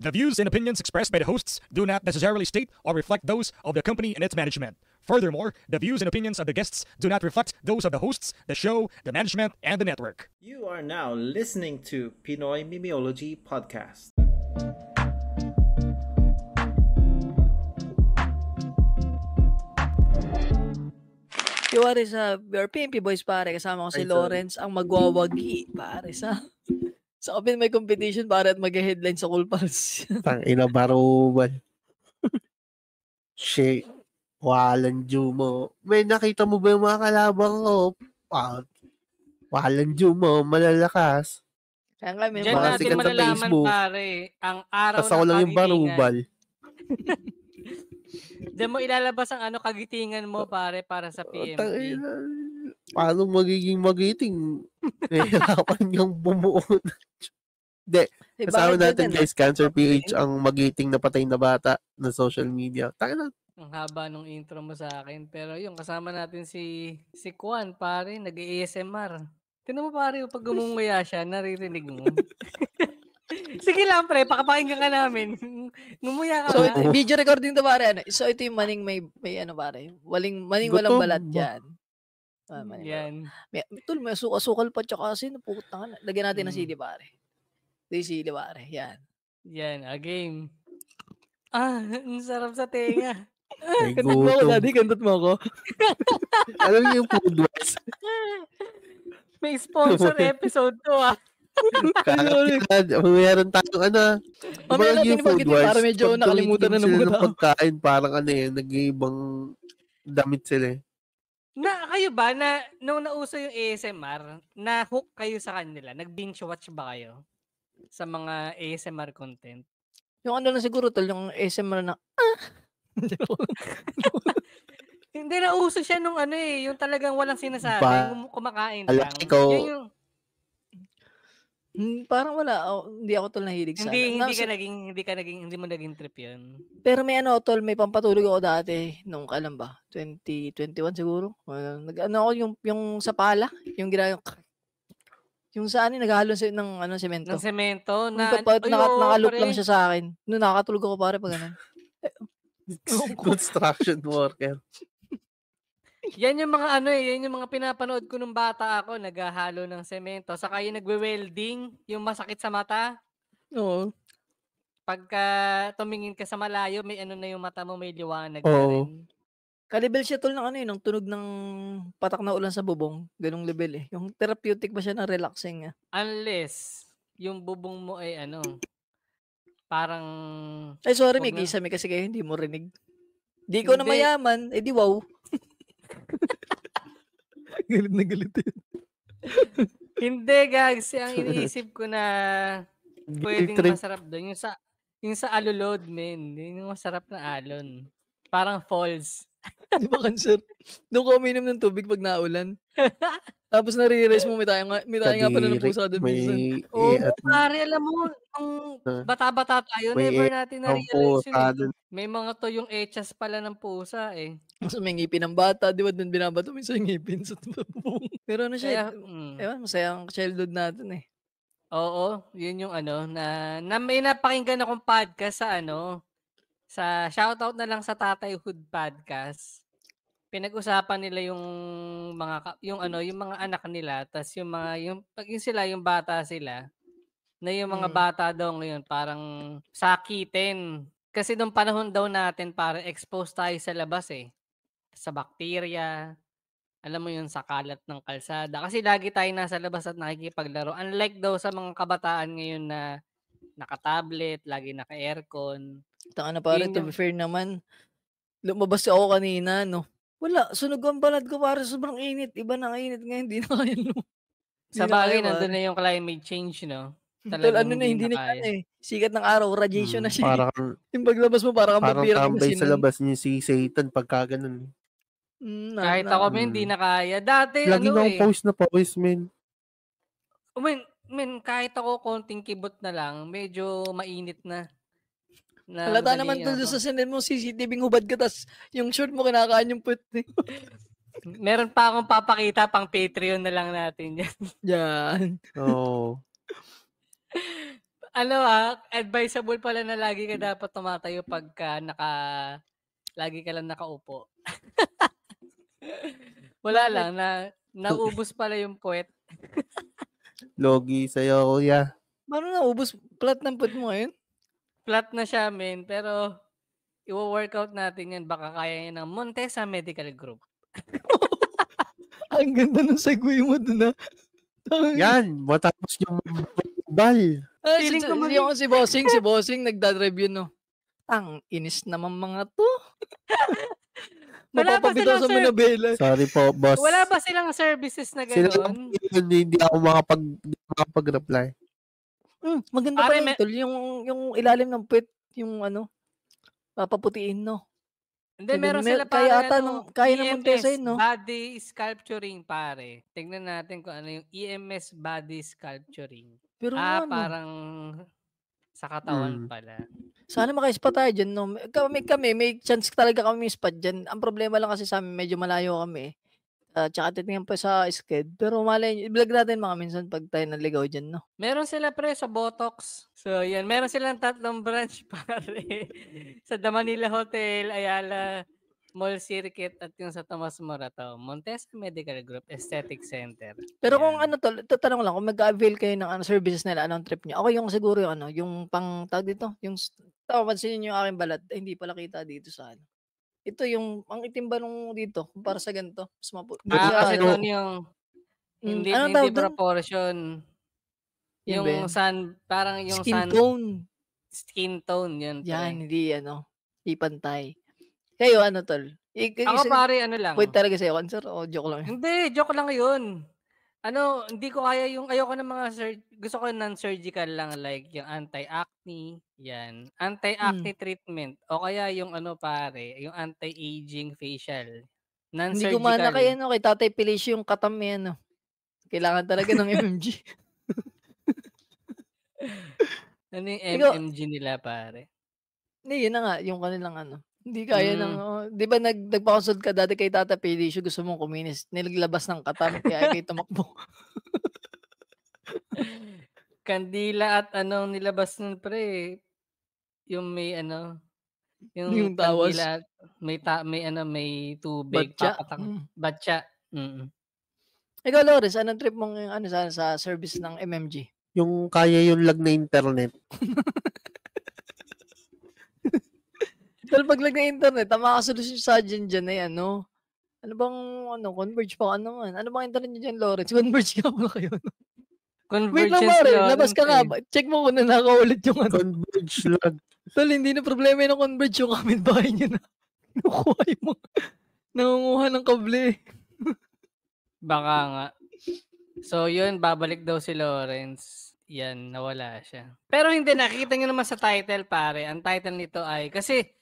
The views and opinions expressed by the hosts do not necessarily state or reflect those of the company and its management. Furthermore, the views and opinions of the guests do not reflect those of the hosts, the show, the management, and the network. You are now listening to Pinoy Mimeology Podcast. Pare sa PMP Boys pare, kasama ko si Lawrence ang magwawagi pare sa Open Mic Competition pare at mag-headline sa Cool Pals. Tangina baruban. Shit. Walang Jumo. May nakita mo ba yung mga kalabang ko? Walang Jumo, malalakas. Kaya nga may Diyan mga natin sikat sa malalaman Facebook. Pare, ang araw Tapos ako ng lang yung barubal. Diyan mo ilalabas ang kagitingan mo pare para sa PMP. Paano magiging magiting? Hirapan niyang bumuo. Hindi. Kasama natin guys, Cancer PH ang magiting na patay na bata na social media. Tangina. Ang haba nung intro mo sa akin. Pero yung kasama natin si Kwan pare, nag-ASMR. Tingnan mo pare, pag gumunguya siya, naririnig mo. Sige lang pre, pakapakinggan ka namin. Ngumuya ka. So, video recording to pare. So, ito yung maning may pare. Maning walang balat dyan. Yan. May sukal pa tsaka kasi naputa na. Lagyan natin ng sili pare. Ito yung sili pare. Yan. Yan, a game. Ang sarap sa tenga. Kantot mo ako, daddy. Kantot mo ako. Alam niyo yung food wars. May sponsor episode to Meron tayong Mamaya natin food wars. para medyo nakalimutan na ng mga tao. Pagkain, parang nag-iibang damit sila. Kayo ba, nung nauso yung ASMR, na-hook kayo sa kanila? Nag-binge watch ba kayo? Sa mga ASMR content? Yung na siguro tol, yung ASMR na, Hindi, nauso siya nung yung talagang walang sinasabi, kumakain lang. Yun parang wala, hindi ako tol nahilig sa. Hindi mo naging trip yun. Pero may tol, may pampatulog ako dati nung kailan ba? 2021 siguro. Ako yung sa pala, yung yung saan naghahalo ng semento. Ng semento nakaloop lang siya sa akin. Noon nakakatulog ako pare pag ganun. Construction worker. Yan yung mga yan yung mga pinapanood ko nung bata ako, naghahalo ng semento, saka yung nagwe-welding, yung masakit sa mata. Oo. Pagka tumingin ka sa malayo, may na yung mata mo, may liwanag na rin. Kalibel siya tol ng ng tunog ng patak na ulan sa bubong, ganung level Yung therapeutic ba siya na relaxing Unless yung bubong mo ay parang ay sorry, may kisame kasi kayo hindi mo rinig. Di ko na mayaman, di wow. Galit na galit yun. Hindi, gags. Ang iniisip ko na pwedeng masarap doon. Yung sa alulod, men. Yung masarap na alon. Parang falls. Di ba, cancer? Doon ko uminom ng tubig pag naulan. Tapos nare-realize mo, may tayo nga pala ng pusa doon minsan. Pare, alam mo, bata-bata tayo, never natin na-realize yun. May mga to yung echas pala ng pusa So, may ngipin ng bata, di ba doon binabato minsan yung ngipin sa bubong. Pero siya, masaya ang childhood natin Oo, yun yung na may napakinggan akong podcast sa shoutout na lang sa Tatayhood Podcast. Pinag-usapan nila yung mga anak nila, tas yung bata sila, na yung mga bata daw ngayon parang sakitin. Kasi nung panahon daw natin para exposed tayo sa labas sa bakterya, alam mo yun, sa kalat ng kalsada. Kasi lagi tayo nasa labas at nakikipaglaro. Unlike daw sa mga kabataan ngayon na naka-tablet, lagi naka-aircon. Taka na pare, to be fair naman, lumabas ako kanina, wala, sunog ang balat ko pare, sobrang init. Iba na init ngayon, hindi na kaya Sa bagay, nandun na yung climate change, no? Talagang hindi na kaya sikat ng araw, radiation na siya. Parang, yung paglabas mo, parang tambay sa labas niyo si Satan pagka ganun. Kahit ako, hindi na kaya. Dati, lagi na akong pawis, men. Kahit ako konting kibot na lang, medyo mainit na. Halata naman doon sa sinil mo, CCTV hubad ka, tas yung short mo kinakain yung put. Meron pa akong papakita, pang Patreon na lang natin yan. Yan. Oo. advisable pala na lagi ka dapat tumatayo pagka lagi ka lang nakaupo. Wala Bakit? lang, naubos pala yung puwet. Logi sa'yo, kuya. Paano naubos? Flat ng puwet mo ngayon? Flat na siya, men, pero i-wo-workout natin yan. Baka kaya yan ng Montesa Medical Group. Ang ganda ng segue mo dun, Yan, matapos yung bal. Feeling ko yung si Bossing nagda-drive yun, no? Ang inis naman mga to. Wala ba Mapapabitaw silang sa Manabela. Sorry po, boss. Wala ba silang services na Sila gano'n? hindi ako makapag-reply. Maganda Pare, pa yun, tol. Yung ilalim ng puwet, yung papaputiin, no? Hindi, meron sila Kaya pare, ata kaya ng Montesa yun, no? body sculpturing, pare. Tignan natin kung ano yung EMS body sculpturing. Pero Parang sa katawan pala. sana maka-spot tayo dyan, no? Kami, may chance talaga kami spot dyan. Ang problema lang kasi sa amin, medyo malayo kami. Tsaka titingnan pa sa sked. Pero malay, i-vlog natin mga minsan pag tayo naligaw dyan, no? Meron sila pre sa Botox. So yan, meron silang 3 branch pare. Sa The Manila Hotel, Ayala Mall Circuit at yung sa Tomas Morato, Montesa Medical Group Aesthetic Center. Pero Yan. kung tatanong lang, kung mag-avail kayo ng services nila, anong trip niyo? Ako yung siguro yung yung tawag dito, yung pansin niyo yung aking balat, hindi pala kita dito sa Ito yung, ang itim ba nung dito, kumpara sa ganito, mas kasi doon yung, hindi tawag doon? proportion. Yun ba yun? Parang yung skin tone, yun. Yan, hindi hindi pantay. Kayo, tol? Ako pare, lang. Pwede talaga sa'yo, cancer o joke lang? Hindi, joke lang yun. Hindi ko kaya ayoko ng mga gusto ko non-surgical lang, like yung anti-acne, yan. Anti-acne treatment. O kaya yung pare, yung anti-aging facial. Hindi Non-surgical. gumana kay kay Tatay Felicio yung katam niya, Kailangan talaga ng MMG. Ano yung MMG nila, pare? Hindi, yun na nga, yung kanilang Hindi kaya ng, di ba nagpa-consult ka dati kay Tata Felicio, gusto mong kuminis, nilaglabas ng katam, kaya kayo tumakbo. Kandila at nilabas nun pre, yung may Yung tawas. Kandila, may tubig, batya. Ikaw, Lawrence, anong trip mong sa service ng MMG? Yung kaya yung lag na internet. Dahil paglag na internet, tama ka solusyon sa dyan na yan, no? Ano bang, Converge pa ka naman? Ano bang internet nyo dyan, Lawrence? Converge ka ba kayo? Wait lang, pare. Labas ka nga. Check mo kung nakaulit yung Converge lag. Tol, hindi na problema yung Converge yung kapitbahay nyo na. Nakuha yung nangunguha ng kable. Baka nga. So, yun, babalik daw si Lawrence. Yan, nawala siya. Pero hindi, nakikita nyo naman sa title, pare. Ang title nito ay, kasi,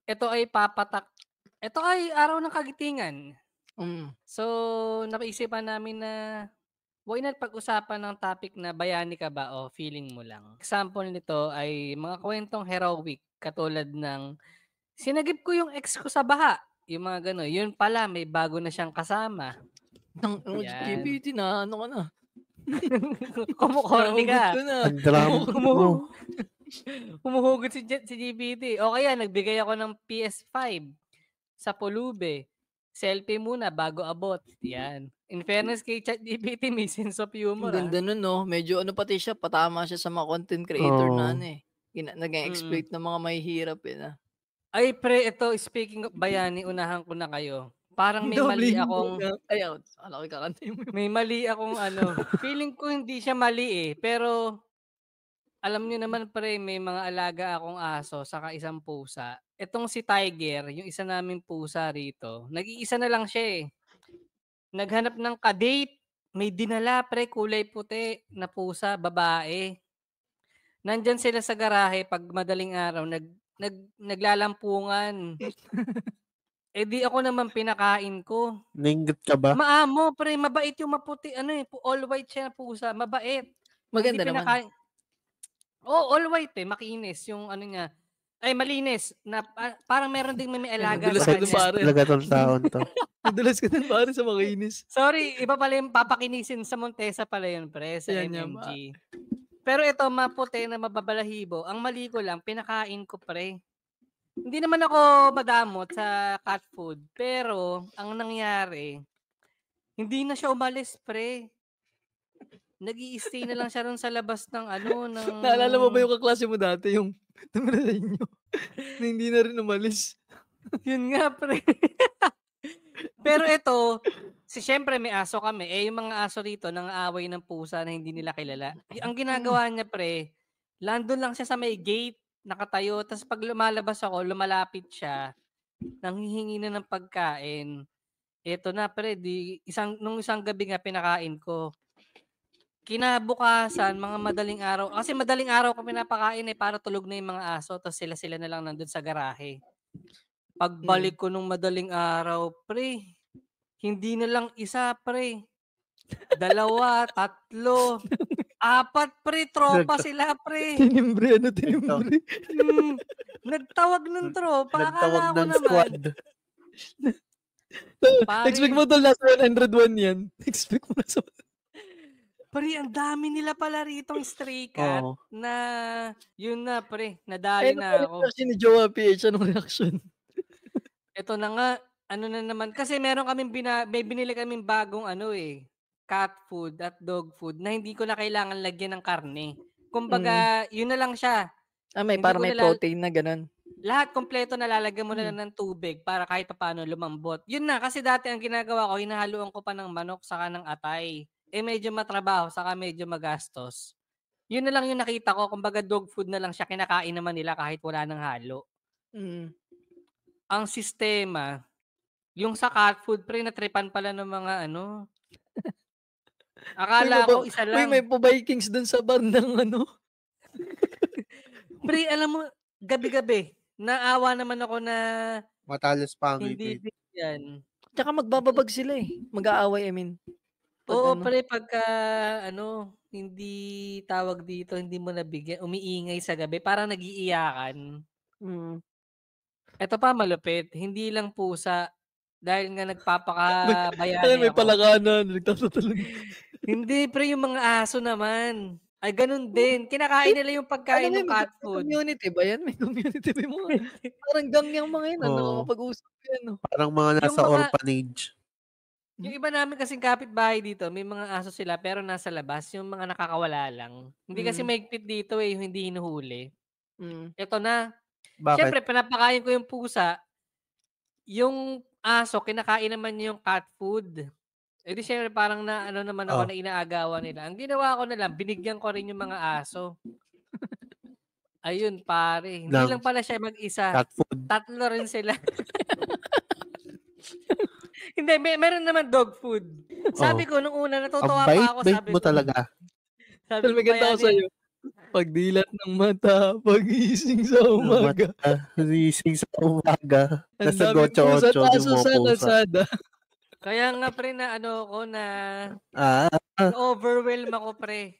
ito ay ito ay araw ng kagitingan. So, napaisipan namin na, why not pag-usapan ng topic na bayani ka ba o feeling mo lang. Example nito ay mga kwentong heroic, katulad ng, sinagip ko yung ex ko sa baha. Yung mga gano'n. Yun pala, may bago na siyang kasama. LGBT na, ka na? Kumukorni ka. Ang drama mo. Humuhugot si GPT. O kaya, nagbigay ako ng PS5 sa Pulube. Selfie muna bago abot. Yan. In fairness kay ChatGPT, may sense of humor. Ang ganda nun, no? Medyo pati siya, patama siya sa mga content creator na nag-exploit ng mga mahihirap Ay, pre, ito, speaking of bayani, unahan ko na kayo. Parang may mali akong... May mali akong feeling ko hindi siya mali pero alam niyo naman pre, may mga alaga akong aso saka isang pusa. Itong si Tiger, yung isa naming pusa rito, nag-iisa na lang siya Naghanap ng ka-date, may dinala pre, kulay puti na pusa, babae. Nandyan sila sa garahe pag madaling araw, naglalampungan. Di ako naman pinakain ko. Nainggit ka ba? Maamo, pre. Mabait yung maputi. All white siya na pusa. Mabait. Maganda naman. All white makinis. Yung niya. Ay, malinis. Na, parang meron ding may alaga. Nadulas ka dun, pare. Talaga tong taon to. Nadulas ka dun, pare, sa makinis. Sorry, iba pala yung papakinisin sa Montesa pala yun, pre. Sa MMG. Pero ito, maputi na mababalahibo. Ang mali ko lang, pinakain ko, pre. Hindi naman ako madamot sa cat food. Pero, ang nangyari, hindi na siya umalis, pre. Nag-i-stay na lang siya ron sa labas ng Naalala mo ba yung kaklase mo dati, yung tumira sa inyo, na hindi na rin umalis? Yun nga, pre. Pero ito, siyempre may aso kami. Yung mga aso rito, nang-aaway ng pusa na hindi nila kilala. Ang ginagawa niya, pre, landon lang siya sa may gate, nakatayo. Tapos pag lumalabas ako, lumalapit siya, nanghihingi na ng pagkain. Ito na, pre, nung isang gabi nga pinakain ko. Kinabukasan, mga madaling araw. Kasi madaling araw ko pinapakain para tulog na yung mga aso. Tapos sila na lang nandun sa garahe. Pagbalik ko nung madaling araw, pre, hindi na lang isa, pre. 2, 3, 4, pre. Tropa sila, pre. Tinimbre. Nagtawag ng tropa. Nagtawag Akala ko ng naman. squad. Expect mo to nasa 101 yan. Expect mo nasa Pre, ang dami nila pala ritong stray cat Oo. na yun na, pre. Nadali na ako. Kasi ni Jowa PH, anong reaction? Ito na nga, ano na naman. Kasi meron kaming may binili kaming bagong cat food at dog food na hindi ko na kailangan lagyan ng karne. Kumbaga, yun na lang siya. May Hindi para ko may protein na ganun. Lahat kompleto na lalagyan mo na lang ng tubig para kahit paano lumambot. Yun na, kasi dati ang ginagawa ko, hinahaluan ko pa ng manok saka ng atay. Medyo matrabaho saka medyo magastos. Yun na lang yung nakita ko, kumbaga dog food na lang siya, kinakain naman nila kahit wala ng halo. Ang sistema, yung sa cat food, pre, natripan pala ng mga akala ko isa lang. May pa-Vikings dun sa bandang Pre, alam mo, gabi-gabi, naawa naman ako na Matalas pa ang hindi ngipin. yan. Tsaka magbababag sila Mag-aaway, Oo, pre, pagka, hindi tawag dito, hindi mo nabigyan, umiingay sa gabi, parang nag-iiyakan. Ito pa, malupit. Hindi lang pusa, dahil nga nagpapakabayani may ako. palakanan, nagtatalon. Hindi, pre, yung mga aso naman. Ay, ganun din. Kinakain nila yung pagkain ng cat food. Community ba yan? May community ba yung mga, parang gang yung mga yun, nakakapag-usap yan. Parang mga nasa orphanage. Yung iba namin kasing kapitbahay dito, may mga aso sila pero nasa labas, yung mga nakakawala lang. Hindi kasi maigpit dito yung hindi hinuhuli. Ito na. Bakit? Siyempre, pinapakain ko yung pusa. Yung aso, kinakain naman niya yung cat food. Di siyempre parang naman ako na inaagawan nila. Ang ginawa ko na lang, binigyan ko rin yung mga aso. Ayun, pare. Hindi lang pala siya mag-isa. Cat food. 3 rin sila. Hindi, meron naman dog food. Sabi ko, nung una, natutuwa pa ako. Sabi mo talaga. Sabi mo ganda ko sa'yo. Pagdilat ng mata, pagising sa umaga. Pagising sa umaga. Nasa gocho-ocho yung mga pusa. Kaya nga, pre, na overwhelm ako, pre.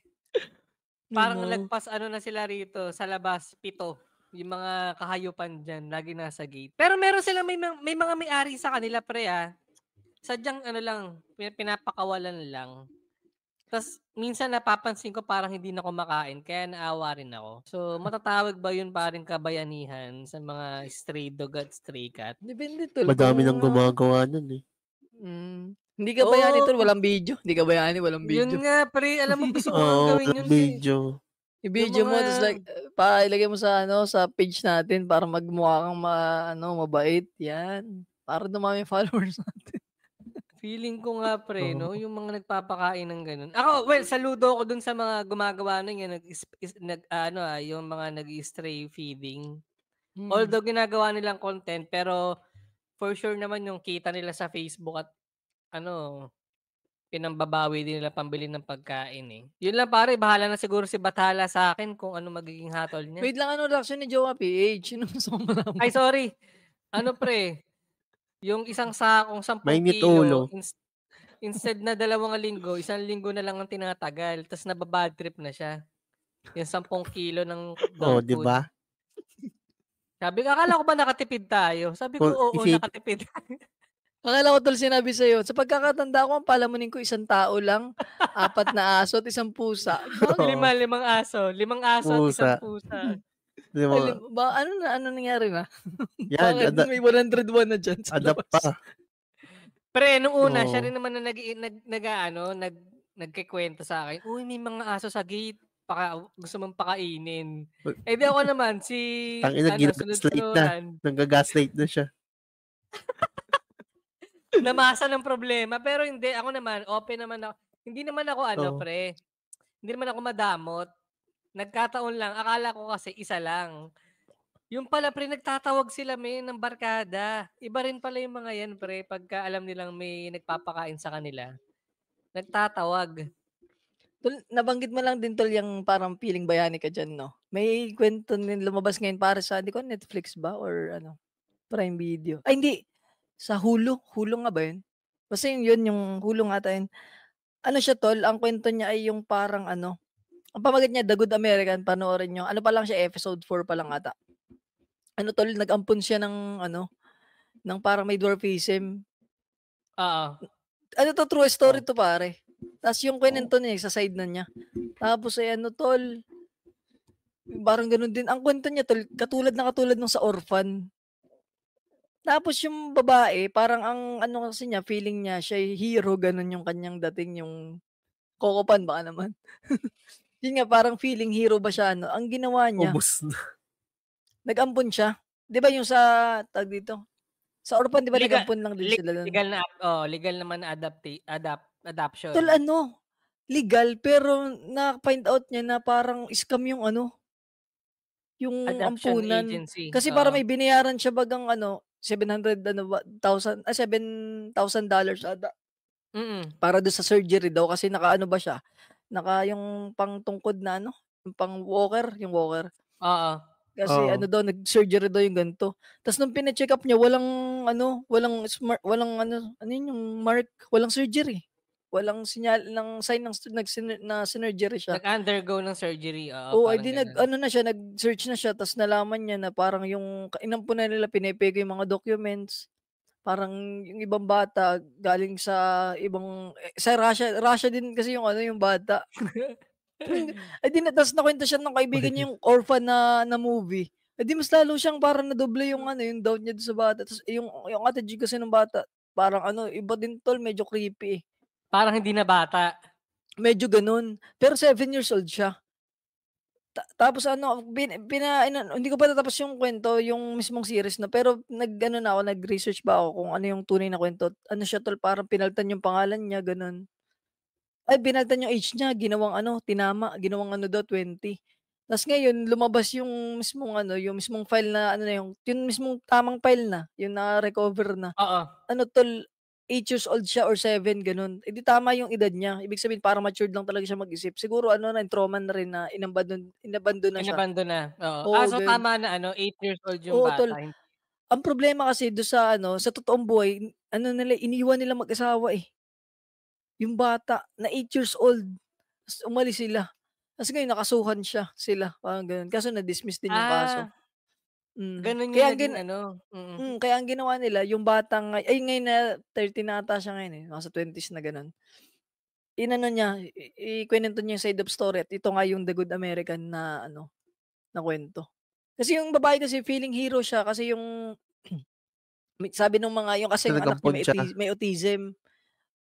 Parang lagpas na sila rito sa labas, 7. Yung mga kahayupan dyan, lagi nasa gate. Pero meron silang may mga may-ari sa kanila, pre, Sadyang lang, pinapakawalan lang. Tapos, minsan napapansin ko parang hindi na kumakain, kaya naawa rin ako. So, matatawag ba yun paring kabayanihan sa mga stray dog at stray cat? Depende tol. Madami nang gumagawa nun Hindi ka bayani tol, walang video. Hindi ka bayani, walang video. Yun nga, pre. Alam mo, gusto ko gawin yun. Video. I-video mo, tapos ilagay mo sa page natin para magmukha kang mabait. Yan. Para dumami yung followers natin. Feeling ko nga, pre, yung mga nagpapakain ng ganun. Ako, saludo ako dun sa mga gumagawa nun yan, yung mga nag-stray feeding. Although ginagawa nilang content, pero for sure naman yung kita nila sa Facebook at pinambabawi din nila pambili ng pagkain Yun lang, pare, bahala na siguro si Bathala sa akin kung ano magiging hatol niya. Wait lang, reaction ni Jowa PH? Sino gusto mo malaman? Ay, sorry. Pre, yung isang sakong 10 Mainit kilo, ulo. instead na 2 linggo, 1 linggo na lang ang tinatagal. Tapos nababad trip na siya. Yung 10 kilo ng dog food. Diba? Sabi ko, akala ko ba nakatipid tayo? Sabi ko, oo, nakatipid. Akala ko tol sinabi sa'yo, sa pagkakatanda ko, ang palamunin ko isang tao lang, 4 na aso at isang pusa. Bakit? Oo. 5 aso. 5 aso at isang Pusa. pusa. Di ba? Ano nangyari na? Yan, Bakit may 101 na dyan sa adapt labas? pa. Pre, nung una, siya Oo. rin naman na nagkikwento sa akin, uy, may mga aso sa gate. Gusto mong pakainin. Eh di ako naman, Tangina, ginagaslight na. sunod-sunuran. Nanggagaslight na siya. Namasa ng problema. Pero hindi, ako naman, open naman ako. Hindi naman ako Oo. pre. Hindi naman ako madamot. Nagkataon lang, akala ko kasi isa lang. Yung pala pre, nagtatawag sila ng barkada. Iba rin pala yung mga yan pre, pagka alam nilang may nagpapakain sa kanila. Nagtatawag. Tol, nabanggit mo lang din tol yung parang feeling bayani ka dyan, no? May kwento din lumabas ngayon para sa, di ko Netflix ba or ano, Prime Video. Ay, hindi. Sa Hulu. Hulu nga ba yun? Basta yun yung Hulu nga tayo. Ano siya tol, ang kwento niya ay yung parang ano, ang pamagat niya, The Good American, panoorin nyo. Ano pa lang siya, episode 4 pa lang ata. Ano tol, nag-ampon siya ng ano, ng parang may dwarfism. Oo. Ano to, true story to pare. Tapos yung kwento niya, sa side na niya. Tapos ay ano tol, parang ganun din. Ang kwento niya tol, katulad nung sa Orphan. Tapos yung babae, parang ang ano kasi niya, feeling niya, siya hero, ganun yung kanyang dating, yung Kokopan baka naman. Yun nga, parang feeling hero ba siya, ano. Ang ginawa niya, Ubus na. nag-ampon siya. Di ba yung sa, tag dito, sa Orphan, di ba nag-ampon lang din sila doon? Legal naman na adoption. Tol, ano, legal, pero na-find out niya na parang scam yung ano, yung Adoption ampunan. agency. Kasi para may binayaran siya bagang ano, 700 ano ba, $7,000 ata. Para doon sa surgery daw kasi naka-ano ba siya, yung pangtungkod na ano, yung pang walker, yung walker. Oo. Kasi ano daw, nag-surgery daw yung ganito. Tapos nung pina-check up niya, walang ano, walang ano yun yung mark, walang surgery. Walang sinyal ng sign ng na sinergery siya. Nag-undergo ng surgery. Oo, ay di nag-search na siya, tapos nalaman niya na parang yung inampunan nila, pinepeke yung mga documents. Parang yung ibang bata galing sa ibang sa Russia din kasi yung ano, yung bata. Ay di tapos nakwento siya ng kaibigan niya yung Orphan na movie. Eh di mas lalo siyang parang nadoble yung ano, yung doubt niya do'n sa bata. Tapos yung attitude kasi ng bata, parang ano, iba din tol, medyo creepy eh. Parang hindi na bata. Medyo gano'n. Pero 7 years old siya. Tapos ano, hindi ko pa natapos yung kwento, yung mismong series na, pero nag-ano na ako, nag-research ba ako kung ano yung tunay na kwento. Ano siya tol, parang pinalitan yung pangalan niya, gano'n. Ay, pinalitan yung age niya, ginawang ano, tinama, ginawang ano daw, 20. Tapos ngayon, lumabas yung mismong ano, yung mismong file na ano na yung mismong tamang file na, yung na-recover na. Oo. Ano tol, 8 years old siya or 7, gano'n. Eh di tama yung edad niya. Ibig sabihin parang matured lang talaga siya mag-isip. Siguro ano na, trauma na rin na inabandon na siya. Inabandon na. Oo. Oo, So ganun. tama na 8 years old yung Oo, bata. tol. Ang problema kasi do sa ano, sa totoong buhay, ano nila, iniwan nila mag-asawa eh. Yung bata na 8 years old, ta's umalis sila. Tapos ngayon nakasuhan sila, parang gano'n. Kaso na-dismiss din yung kaso. Ganun Kaya yung ang naging ano. kaya ang ginawa nila, yung batang ngayon na 30 na ata siya ngayon eh, nasa 20s na gano'n. Inano niya, ikwinento niya yung side of story at ito nga yung The Good American na ano, na kwento. Kasi yung babae kasi feeling hero siya kasi yung sabi nung mga yung kasi yung anak Nag-ampon niya siya. may autism.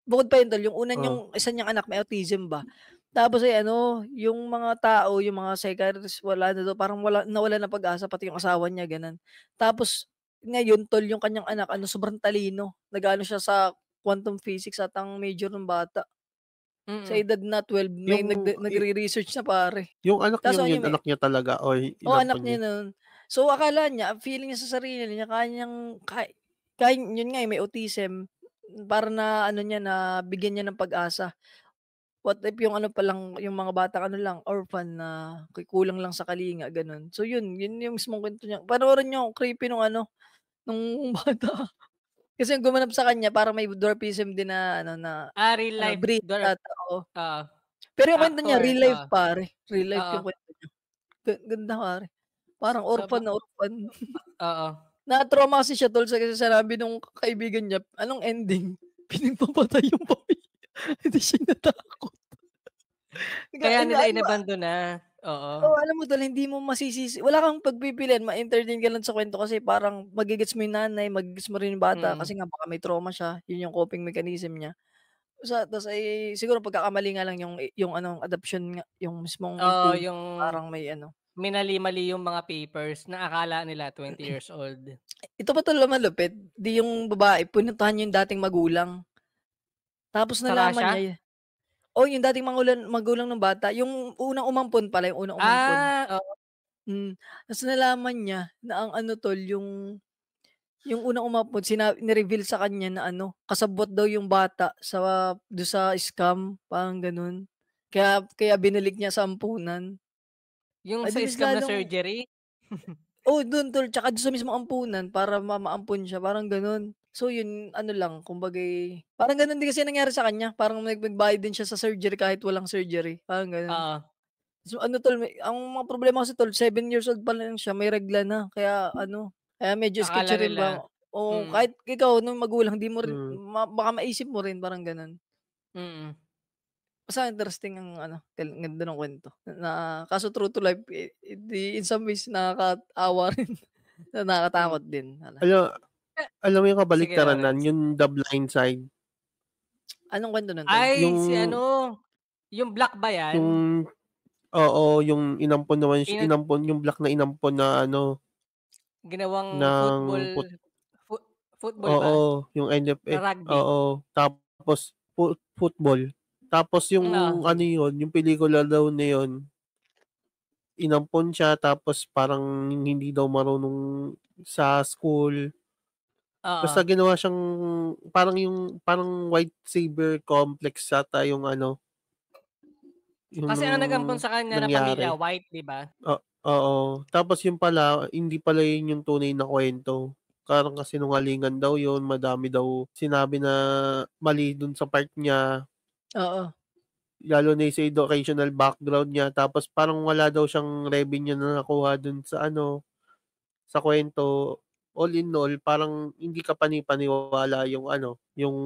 Bukod pa yun tol, yung una Oo. yung isa niyang anak may autism ba. Tapos ay ano, yung mga tao, yung mga psychiatrist wala na daw, parang nawalan ng pag-asa pati yung asawa niya gano'n. Tapos ngayon tol, yung kanyang anak ano, sobrang talino, nag-aano siya sa quantum physics at ang major ng bata. Sa edad na 12 may nagre-research na pare. Yung anak Kaso niyang yun, ayun anak niya talaga o anak inampon niya niya? nun. So akala niya, feeling niya sa sarili niya kaya yun nga may autism, para na ano niya, na bigyan niya ng pag-asa. What if yung ano pa lang, yung mga batang ano lang, orphan na kulang lang sa kalinga, gano'n. So yun yung mismong kwento niya. Panoorin niyo, creepy nung ano, nung bata. Kasi yung gumanap sa kanya parang may dwarfism din na ano, na Real ano, life. breed ata, oo. Oo. Pero yung kwento niya Actor. real life pare, real life Oo. yung kwento niya. Ganda pare. Parang So, orphan na orphan. oo. Na-trauma kasi siya tol kasi sinabi nung kaibigan niya, anong ending? Pinagpapatay yung pamilya. Hindi siya natakot. Kaya nila Ano, inabandona. Oo. alam mo tol, hindi mo masisisi. Wala kang pagpipilian, ma-entertain ka lang sa kwento kasi parang magigets mo yung nanay, magigets mo rin yung bata Mm. kasi nga baka may trauma siya. Yun yung coping mechanism niya. Tas ay siguro pagkakamali nga lang yung ano, adoption nga, yung mismong Oo, pool, yung parang may ano. minali-mali yung mga papers na akala nila 20 years old. Ito pa tol malupit, di yung babae pinuntahan niya yung dating magulang. Tapos Sa nalaman Russia? niya yung dating magulang ng bata, yung unang umampon pala, yung unang umampon. Oo. Tas nalaman niya na ang ano tol, yung unang umampon ni-reveal sa kanya na ano, kasabwat daw yung bata dun sa scam, parang gano'n. Kaya binalik niya sa ampunan. Yung Ay sa di mas scam na lalong surgery? dun tol, tsaka dun sa mismong ampunan para maampon siya, parang gano'n. So yun, ano lang, kumbaga'y parang gano'n din kasi nangyari sa kanya, parang nagbayad din siya sa surgery kahit walang surgery, parang gano'n. Oo. So ano tol, ang mga problema kasi tol, 7 years old pa lang siya, may regla na, kaya ano, kaya medyo Akala sketchy rin nila. ba, o Mm. kahit ikaw nung magulang di mo rin Mm. baka maisip mo rin parang gano'n. Mm. Basta interesting ang ano, ganda ng kwento na kaso true to life, in some ways nakakaawa rin, Mm. nakakatakot din, Alam Eh alam mo yung sige kabaliktaran nun, Lawrence. yung The Blind Side. Anong kwento nun tol? Ay, si Yung ano, yung black ba yan? yung oo, yung Ina yung black na inampon na ano, ginawang ng football football ba? oo, yung Na NFF, rugby? oo. Tapos football. Tapos yung Oo. ano yun, yung pelikula daw na yun, inampon siya tapos parang hindi daw marunong sa school. Oo. Basta ginawa siyang parang white savior complex yata yung ano, yung Kasi ang nag-ampon sa kanya na pamilya nangyari. white, 'di ba? Oo. Tapos yun pala, hindi pala yun yung tunay na kuwento. Parang kasinungalingan daw yun, madami daw sinabi na mali dun sa part niya, Oo, lalo na yung sa educational background niya. Tapos parang wala daw siyang revenue na nakuha dun sa ano, sa kuwento. All in all, parang hindi ka panipaniwala yung ano, yung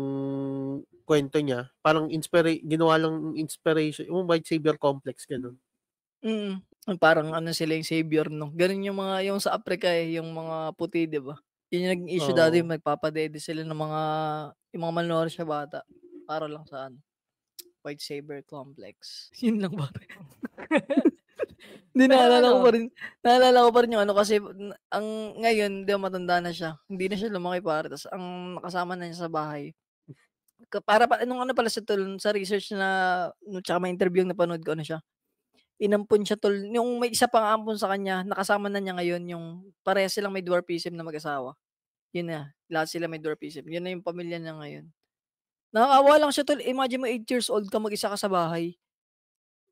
kuwento niya. Parang ginawa lang inspiration, yung white savior complex, gano'n. mm. Parang ano sila yung savior 'no, gano'n yung mga yung sa Africa, yung mga puti 'di ba? Yun yung naging issue dati, Oo. magpapadede sila ng yung mga malnourished na bata para lang sa ano, white savior complex. Yun lang pare. Hindi, Pero ano naalala ko pa rin yung ano kasi ang ngayon 'di ba matanda na siya, hindi na siya lumaki pare ta's ang nakasama na niya sa bahay, para nung ano pala sa tol sa research na tsaka may interview yung napanood ko ano siya, inampon siya tol yung may isa pang ampon sa kanya nakasama na niya ngayon yung parehas silang may dwarfism na mag-asawa. Yun na, lahat sila may dwarfism, yun na yung pamilya niya ngayon. Nakakaawa lang siya tol, imagine mo 8 years old ka mag-isa ka sa bahay.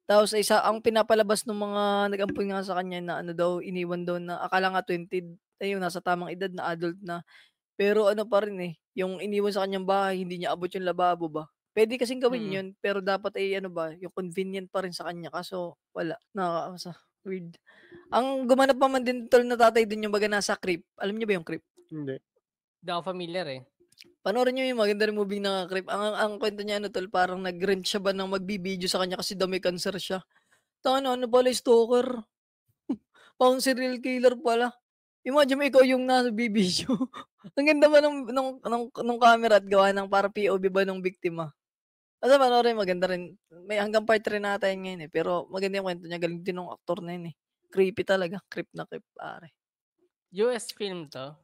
Tapos ang pinapalabas nung mga nag-ampon nga sa kanya na ano daw, iniwan daw na akala nga 20, ayun nasa tamang edad na adult na. Pero ano pa rin, yung iniwan sa kanyang bahay hindi niya abot yung lababo ba. Puwede kasing gawin mm. yun, pero dapat ay ano ba, yung convenient pa rin sa kanya kaso wala, weird. Ang gumanap pa man din tol na tatay dun yung baga nasa Creep, alam niyo ba yung Creep? Hindi. Di ako familiar, eh. Panoorin niyo yung maganda ring movie na Creep, ang kuwento niya ano tol parang nag-rent siya ba ng magbibideo sa kanya kasi daw may cancer siya. Tangina ano pala stalker. Pang serial killer pala. Imagine mo ikaw yung nagbibideo. Ang ganda ba nung camera at gawa ng parang POV ba nung biktima. Basta panoorin maganda rin. May hanggang part 3 na ata yun ngayon, pero maganda yung kwento niya, galing din nung aktor na yun, Creepy talaga, creep na creep pare. US film 'to?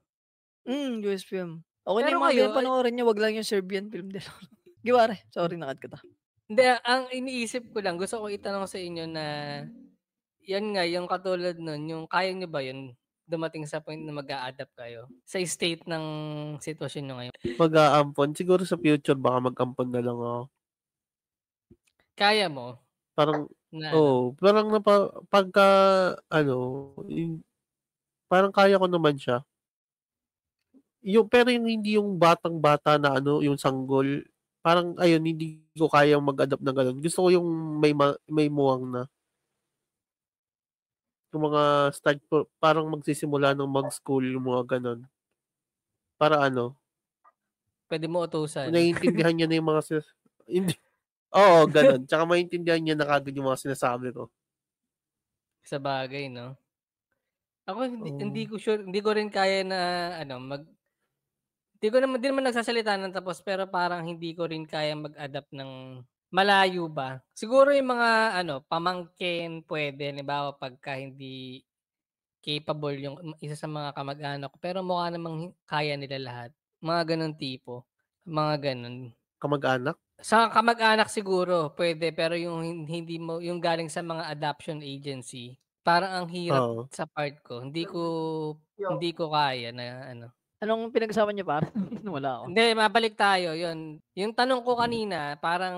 US film. Okey na Pero yung mga kayo ganyan panoorin niyo, wag lang yung Serbian film din. Sige pare, sorry na-cut kita. hindi, ang iniisip ko lang, gusto ko itanong sa inyo na, yan nga, yung katulad nun, yung kaya niyo ba yun, dumating sa point na mag-a-adapt kayo sa state ng sitwasyon niyo ngayon? Mag-aampon, siguro sa future baka mag-ampon na lang ako. Kaya mo Parang na ano? parang pagka ano, parang kaya ko naman siya. Pero yung hindi yung batang-bata na ano, yung sanggol, parang ayun hindi ko kayang mag-adapt ng gano'n. Gusto ko yung may muwang na. Yung mga parang magsisimula ng mag-school, yung mga gano'n. Para ano, Pwede mo utusan. naiintindihan niya na yung mga hindi. Oo, ganun. Tsaka maintindihan niya na kagad yung mga sinasabi ko. Sa bagay, no? Ako hindi Oo. ko sure, hindi ko rin kaya na hindi naman nagsasalita ng tapos pero parang hindi ko rin kaya mag-adapt ng malayo ba. Siguro yung mga pamangkin pwede, halimbawa pagka hindi capable yung isa sa mga kamag-anak ko, pero mukha namang kaya nila lahat. Mga gano'ng tipo, mga gano'n. Kamag-anak? Sa kamag-anak siguro pwede, pero yung hindi mo yung galing sa mga adoption agency, parang ang hirap Oo. sa part ko. Hindi ko kaya na Anong pinag-usapan niyo pare? Wala ako. Hindi, mabalik tayo, yun. Yung tanong ko kanina, parang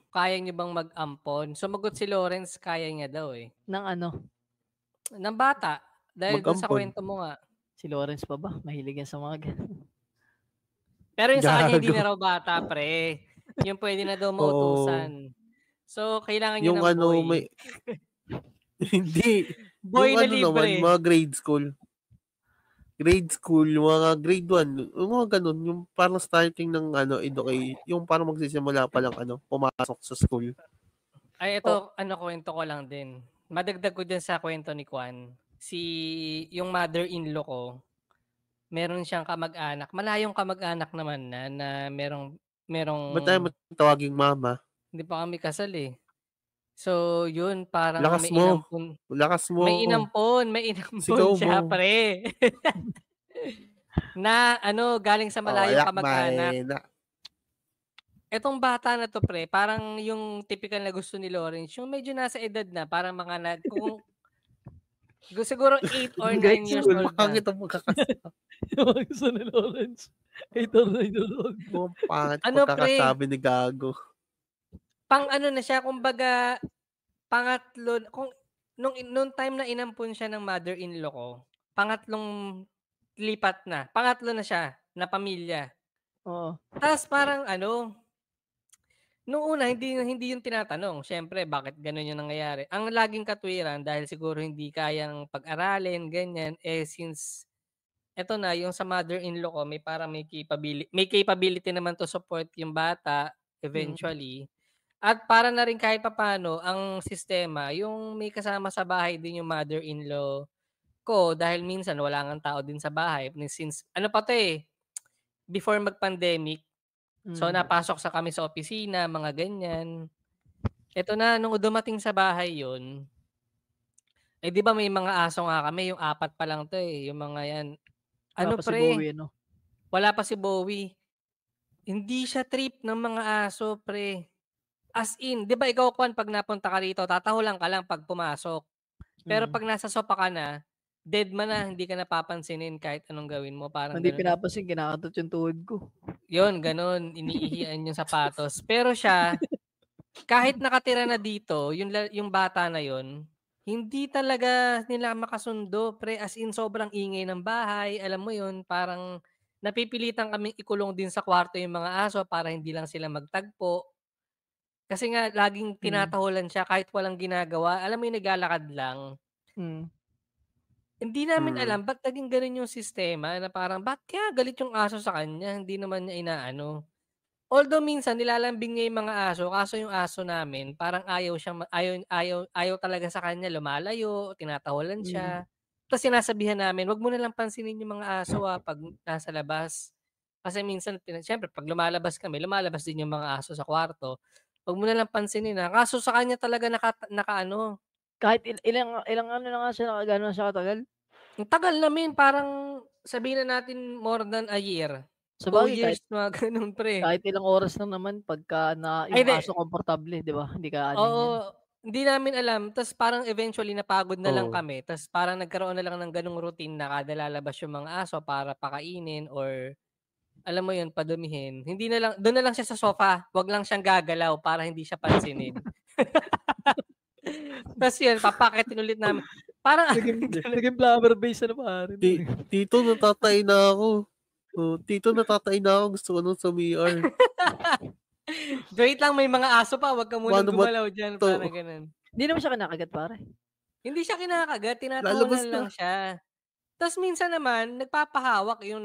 kaya niyo bang mag-ampon? Sumagot si Lawrence, kaya niya daw eh. Ng ano? Ng bata. Dahil dun sa Mag-ampon. kwento mo nga. Si Lawrence pa ba? Mahilig yan sa mga Pero yung sa kanya, hindi Gago. na raw bata, pre. Yung pwede na daw Oo. mautusan. So, kailangan niyo Yung ng boy. may... Hindi. Boy Yung na naman, libre. mga grade school. Yung mga grade 1. Yung mga ganun. Yung parang starting ng educate. Yung parang magsisimula pa lang pumasok sa school. Ay, ito, kwento ko lang din. Madagdag ko dyan sa kwento ni Kwan. Yung mother-in-law ko, meron siyang kamag-anak. Malayong kamag-anak naman na merong... Ba't tayo matawaging mama? Hindi pa kami kasal eh. So, yun, parang Lakas may mo. inampon. Lakas mo. May inampon Sigaw siya, mo. pre. Na, galing sa malayong kamag-anak. Etong bata na to, pre, parang yung typical na gusto ni Lawrence, yung medyo nasa edad na, parang mga siguro 8 or 9 years old na. Pangit ang pagkakasabi. Yung gusto ni Lawrence. 8 or 9 years old. Pangit ang pagkakasabi ni Gago. Na siya, kumbaga, pangatlo, nung time na inampun siya ng mother-in-law ko, pangatlo na siya, na pamilya. Oo. Tapos parang nung una, hindi yung tinatanong. Siyempre, bakit ganun yung nangyayari? Ang laging katwiran, dahil siguro hindi kayang pag-aralin, ganyan, since, eto na, yung sa mother-in-law ko, may capability naman to support yung bata, eventually. At para na rin kahit papano, ang sistema, yung may kasama sa bahay din yung mother-in-law ko, dahil minsan wala nga tao din sa bahay. Since, before mag-pandemic, so napasok kami sa opisina, mga ganyan. Ito na, nung dumating sa bahay yun, di ba may mga aso nga kami, yung 4 pa lang to eh, yung mga yan. Wala pa si Bowie, Wala pa si Bowie. Hindi siya trip ng mga aso, pre. As in, di ba ikaw, Kwan, pag napunta ka rito, tatahulan ka lang pag pumasok. Pero pag nasa sopa ka na, dead man na, hindi ka napapansinin kahit anong gawin mo. Parang hindi ganun. pinapansin, kinakatot yung tuhod ko. Yun, ganun. Iniihian yung sapatos. Pero siya, kahit nakatira na dito, yung bata na yun, hindi talaga nila makasundo. Pre, as in, sobrang ingay ng bahay. Alam mo yun, parang napipilitan kaming ikulong din sa kwarto yung mga aso para hindi lang sila magtagpo. Kasi nga, laging tinatahulan siya kahit walang ginagawa. Alam mo yung naglalakad lang. Hindi namin alam ba't naging ganun yung sistema na parang ba't kaya galit yung aso sa kanya, hindi naman niya inaano. Although minsan nilalambing niya yung mga aso, kaso yung aso namin parang ayaw talaga sa kanya, lumalayo, tinatawalan siya. Tapos sinasabihan namin, wag mo na lang pansinin yung mga aso pag nasa labas. Kasi minsan, siyempre, pag lumalabas kami, lumalabas din yung mga aso sa kwarto. Wag mo na lang pansinin Kaso sa kanya talaga nakaano. Kahit ilang ano na nga siya, gano'n siya katagal? Ang tagal namin, parang sabihin na natin more than a year. 2 years, mga ganun, pre. Kahit ilang oras lang naman pagka yung aso komportable, di ba? Hindi ka Oo, hindi namin alam. Tapos parang eventually napagod na lang kami. Tapos parang nagkaroon na lang ng ganung routine na kada lalabas yung mga aso para pakainin or alam mo yun, padumihin. Hindi na lang, doon na lang siya sa sofa. Wag lang siyang gagalaw para hindi siya pansinin. Tapos yun, papakitin ulit namin. Parang naging blabber base na pare. Tito, natatay na ako. Gusto ko nung sa VR. Wait lang, may mga aso pa. Wag ka munang gumalaw dyan. Parang ganun. Hindi naman siya kinakagat, pare. Hindi siya kinakagat. Tinatawanan lang siya. Tas minsan naman nagpapahawak yung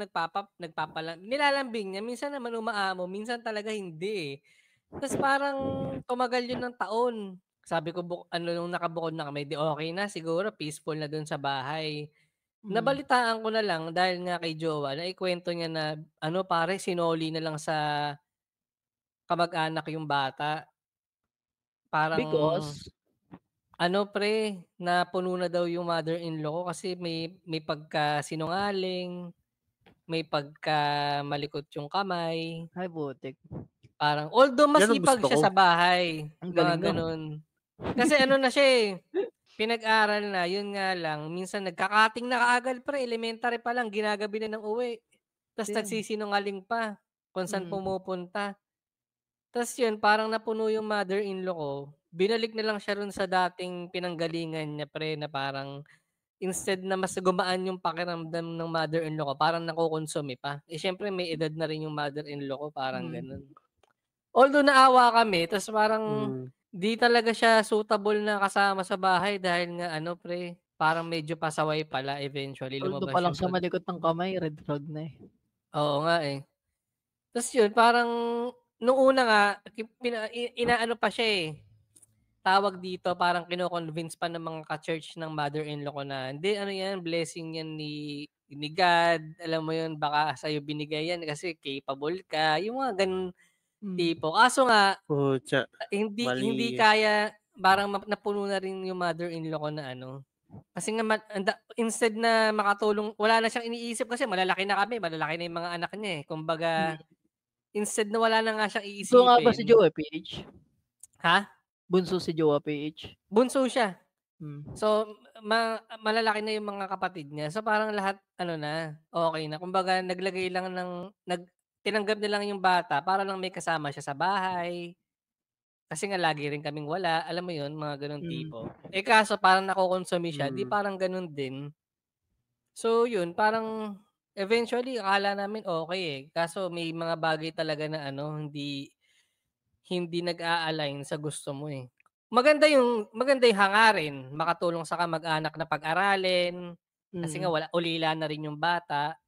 nilalambing niya, minsan naman umaamo, minsan talaga hindi, eh. Tas parang tumagal yun ng taon. Sabi ko nung nakabukod na kami, 'di okey na siguro, peaceful na dun sa bahay. Nabalitaan ko na lang dahil nga kay jowa, naikwento niya na pare sinoli na lang sa kamag-anak yung bata. Parang Because pre, napuno na daw yung mother-in-law ko kasi may pagkasinungaling, may pagkamalikot yung kamay. ay putik. Parang although Yan ang masipag gusto siya ko. sa bahay, Ang mga galing 'no? gano'n. Kasi na siya, eh, pinag-aral na, yun nga lang minsan nagka-cutting na kaagad pre, elementary pa lang ginagabi na ng uwi. Tas Damn. nagsisinungaling pa kung saan Mm. pumupunta. Tas yun parang napuno yung mother-in-law ko, binalik na lang siya ro'n sa dating pinanggalingan niya pre, na parang instead na mas gumaan yung pakiramdam ng mother-in-law ko, parang nakokonsumi pa. Eh, siyempre may edad na rin yung mother-in-law ko, parang Mm. gano'n. Although naawa kami tas parang Mm. di talaga siya suitable na kasama sa bahay dahil nga pre, parang medyo pasaway pala, eventually Although lumabas pa lang yung sa malikot ng kamay, red flag na, eh. oo nga, eh. Tas yun parang nung una nga inaano pa siya, eh, tawag dito, parang kino-convince pa ng mga ka-church ng mother-in-law ko na, "Hindi yan, blessing yan ni God, alam mo yun, baka sa'yo binigay yan kasi capable ka." Yung mga gano'ng tipo. Kaso nga Putya, hindi mali. kaya, parang napuno na rin yung mother-in-law ko na kasi nga instead na makatulong, wala na siyang iniisip kasi malalaki na kami, malalaki na yung mga anak niya, eh. Kumbaga, instead na wala na nga siyang Bunso nga ba si iisipin. Jowa, PH? Ha? Bunso si Jowa, PH? Bunso siya. Hmm. So, malalaki na yung mga kapatid niya. So, parang lahat na, okey na. Kumbaga naglagay lang tinanggap na lang yung bata para lang may kasama siya sa bahay. Kasi nga lagi rin kaming wala, alam mo yun, mga gano'ng tipo. Eh, kaso parang nakokonsumi siya, 'di Mm. parang gano'n din. So yun, parang eventually akala namin okey, eh, kaso may mga bagay talaga na hindi hindi nag-a-align sa gusto mo, eh. Maganda yung hangarin, makatulong sa kamag-anak na pag-aralin, kasi nga ulila na rin yung bata.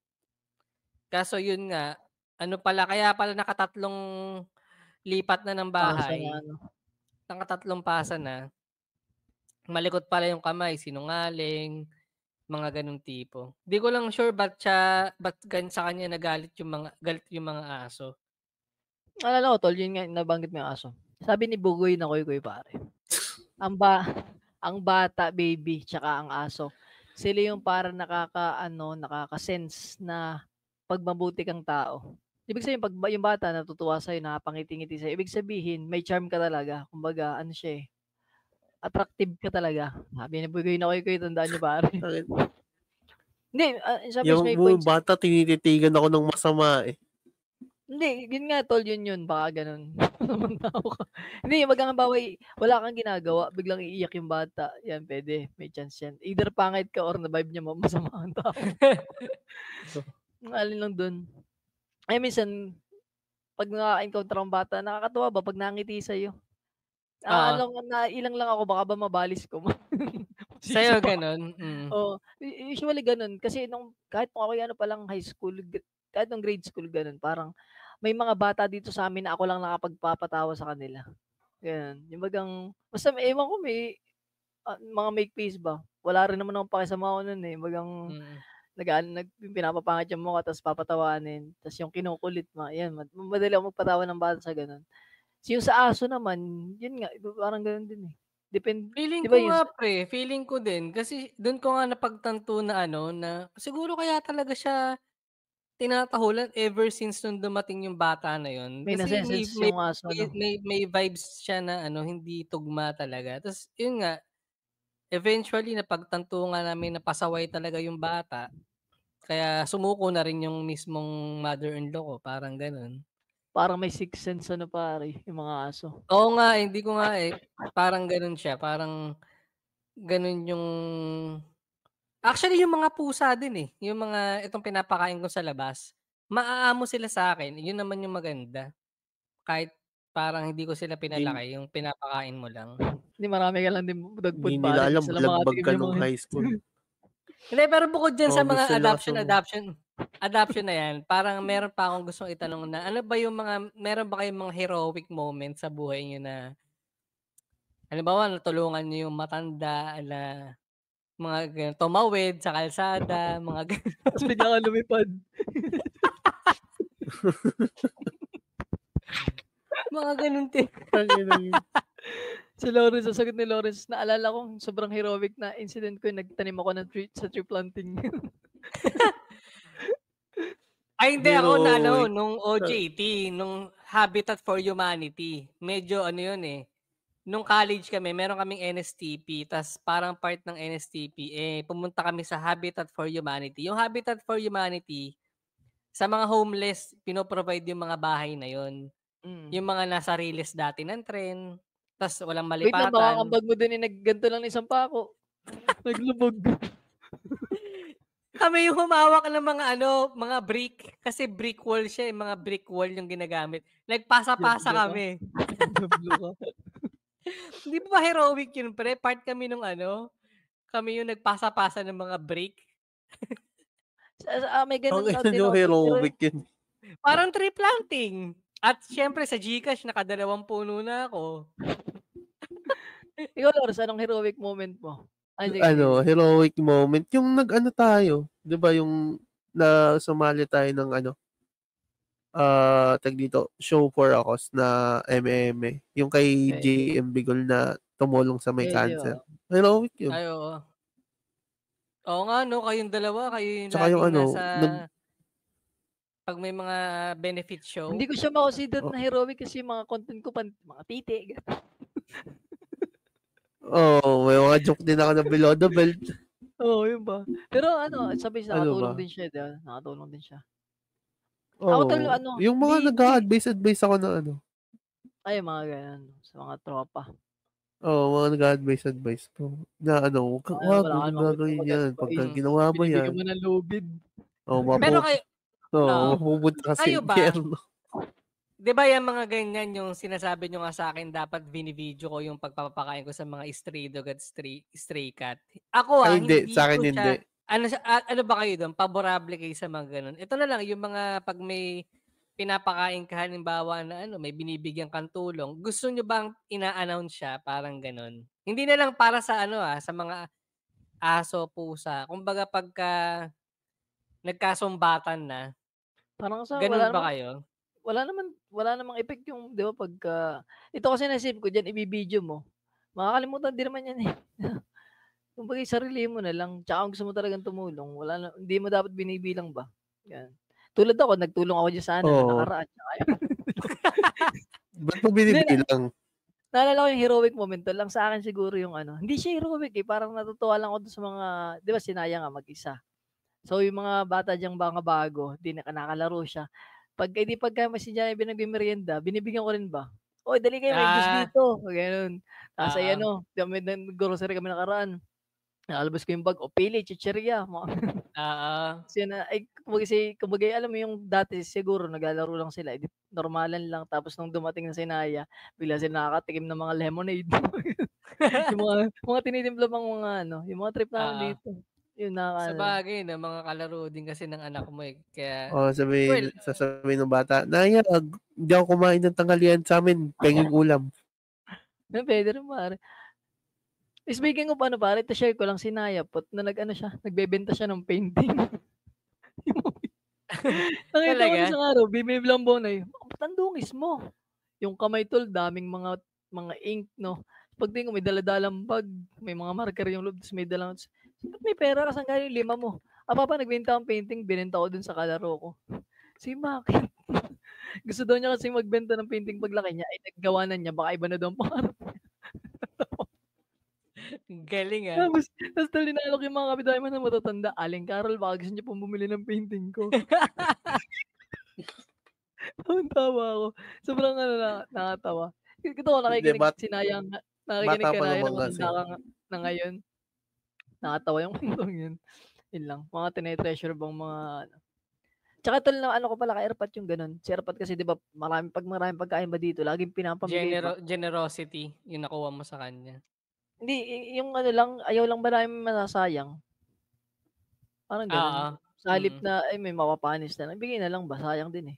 Kaso yun nga, kaya pala nakatatlong lipat na ng Pasa na bahay, ano. nakatatlong pasa na. Malikot pala yung kamay, sinungaling, mga gano'ng tipo. Di ko lang sure ba't sa kanya galit yung mga aso. Naalala ko tol, yun nga nabanggit mo yung aso. Sabi ni Bugoy na Koy pare, ang ang bata, baby, tsaka ang aso, sila yung parang nakaka-sense na 'pag mabuti kang tao. Ibig sabihin 'pag yung bata natutuwa sa'yo, nakapangiti-ngiti sa'yo, ibig sabihin may charm ka talaga. Kumbaga siya, eh, attractive ka talaga. Sabi ni Bugoy na Koy, tandaan niyo pare. Bakit? Hindi, sabi Yung may points. bata, tinititigan ako ng masama, eh. Hindi, yun nga tol, yun, baka gano'n. Tamang tao ka. Hindi, halimbawa wala kang ginagawa, biglang iiyak yung bata, yan puwede, may chance yan. Either pangit ka or na-vibe niya masama kang tao. Ang alin lang dun. Ay minsan, 'pag nakaka-encounter akong bata, nakakatuwa ba 'pag nangiti sa'yo. Oo. Naiilang lang ako, baka ba mabalis ko. Sa'yo Sisip ako. gano'n? Oo, usually gano'n kasi kahit nung ako'y pa lang high school, kahit nung grade school gano'n, parang may mga bata dito sa'min na ako lang nakapagpapatawa sa kanila, gano'n. Yung bagang basta ewan ko mga make face ba, wala rin naman akong paki sa mga nun, eh, bagang Mm. pinapapangit yung mukha tapos papatawanin, ta's yung kinukulit yan, madali akong magpatawa ng bata sa gano'n. Yung sa aso naman, yun nga, parang gano'n din, eh. Feeling 'Di ba ko yun nga pre, feeling ko din kasi dun ko nga napagtanto na na siguro kaya talaga siya tinatahulan ever since nung dumating yung bata na yun. may Kasi may nase-sense may yung aso may 'no? may vibes siya na hindi tugma talaga. Ta's yun nga, eventually napagtanto nga namin na pasaway talaga yung bata, kaya sumuko na rin yung mismong mother-in-law ko, parang gano'n. Parang may sixth sense pare, yung mga aso. Oo nga, hindi ko nga, parang gano'n siya, parang gano'n yung actually yung mga pusa din, yung mga itong pinapakain ko sa labas, maaamo sila sa'kin, yun naman yung maganda. Kahit parang hindi ko sila Hindi pinalaki, yung pinapakain mo lang. Hindi marami ka lang din dog hindi food nila pare, alam minsan lang balagbag makatikim ka yung nung mga high school. Hindi, pero bukod dyan sa mga August na lakas mo. adoption na yan, parang meron pa akong gustong itanong na, ano ba yung meron ba kayong mga heroic moments sa buhay niyo na, halimbawa, natulungan niyo yung matanda na mga ganun, tumawid sa kalsada, mga ganun. Tapos bigla ka lumipad. Mga ganun din. Si Lawrence, sasagot ni Lawrence, naalala kong sobrang heroic na incident ko yung nagtanim ako ng tree sa tree planting. Ay, hindi ako na Heroic. nung OJT, nung Habitat for Humanity. Medyo ano yun eh. Nung college kami, meron kaming NSTP, tas parang part ng NSTP, pumunta kami sa Habitat for Humanity. Yung Habitat for Humanity, sa mga homeless, pinoprovide yung mga bahay na yun. Yung mga nasa release dati ng tren, tas walang Wait lang, baka malipatan. kambag mo din ganito lang isang pako. Naglubog. Kami yung humawak ng mga brick. Kasi brick wall siya, mga brick wall yung ginagamit. Nagpasa-pasa kami. Hindi ba heroic yun, pre? Part kami nung kami yung nagpasa-pasa ng mga brick. May ganun Ang ina nyo, heroic yun. Parang tree planting. At syempre sa GCash, nakadalawang puno na ako. Ikaw, Lawrence, anong heroic moment mo? Heroic moment. Yung tayo, di ba yung sumali tayo ng tag dito, show for a cause na MMA. Yung kay JM Bigol na tumulong sa may cancer. Heroic yun. Ay, oo. Oo nga, no? Kayong dalawa, kayo yung Tsaka laging yung nasa... Pag may mga benefit show. Hindi ko siya makonsider na heroic kasi yung mga content ko, mga titi. May mga joke din ako na below the belt. Yun ba? Pero sabi siya, nakatulong din siya. Diba? Nakatulong din siya. Yung mga nag-a-advise ako na Ay, mga ganyan. Sa mga tropa. Mga nag-a-advise po. Na huwag kang gagawin yan. Pagka ginawa mo yan. Bibigyan mo ng lubid. Pero kayo, mapupunta ka sa impyerno. Di ba yung mga ganyan yung sinasabi nyo nga sa akin, dapat binivideo ko yung pagpapakain ko sa mga stray dog at stray cat. Ako hindi sa akin hindi. Ano ba kayo doon? Paborable kayo sa mga ganun? Ito na lang, yung mga pag may pinapakain ka, halimbawa na may binibigyan kang tulong, gusto nyo bang ina-announce siya? Parang ganun. Hindi na lang para sa sa mga aso, pusa. Kumbaga pagka nagkasumbatan na, parang sa ganun ba kayo? Wala namang effect yung, di ba, pagka, ito kasi nasip ko dyan, ibibideo mo. Makakalimutan din naman yan eh. Kumbaga, sarili mo na lang. Tsaka kung gusto mo talagang tumulong, hindi mo dapat binibilang ba? Yan. Tulad ako, nagtulong ako dyan sa nakaraan. Ba't mo binibilang? Naalala ko yung heroic moment to lang sa akin siguro yung hindi siya heroic eh. Parang natutuwa lang ako sa mga, di ba, sinaya nga mag-isa. So, yung mga bata dyang mga bago, di nakalaro siya. Pagka si Jaya binagmimerienda, binibigyan ko rin ba? Oy, dali kayo, may juice dito. Ganun. Tapos grocery kami nakaraan. Nakalabas ko yung bag, pili, chicheria. Kumbaga, alam mo yung dati siguro naglalaro lang sila, normalan lang. Tapos nung dumating na si Naya, bigla sila nakakatikim ng mga lemonade. Yung mga tinitimpla pang mga yung mga trip namin dito. Yun sa bagay na mga kalaro din kasi ng anak mo eh. Kaya sasabihin ng bata, Naya, hindi ako kumain ng tanghalian sa amin, penging ulam. Pwede rin pare. Speaking of pare, share ko lang si Naya na nagbebenta siya ng painting. Nakita ko isang araw, bimib lang bonay. Tandungis mo. Yung kamay tol, daming mga ink, no? Pagtingin ko, may daladalang bag, may mga marker yung loob, may dalang, ba't may pera ka, saan galing 5 mo? Papa, nagbenta akong painting, binenta ko dun sa kalaro ko. Bakit? Gusto daw niya kasi magbenta ng painting paglaki niya, ay naggawa na niya, baka iba na daw ang pangarap. Galing Tapos talinalok yung mga kapitbahay mo na matatanda, Aling Carol, baka gusto niya pong bumili ng painting ko. Tawa ako. Sobrang nakatawa. Ito ko nakikinig sinayang, nakikinig ka na yun, matanda na ngayon. Nakatawa yung kwentong yun. Yun lang. Mga tinetreasure bang mga Tsaka tol na ko pala kay Erpat yung ganun. Si Erpat kasi 'di ba maraming pagkain ba dito, laging pinapamigay pa. Generosity yung nakuha mo sa kanya. Hindi yung lang, ayaw lang ba namin masasayang. Parang Oo. gano'n. Sa halip Mm. na, ay may mapapanis na lang, bigay na lang ba, sayang din, eh.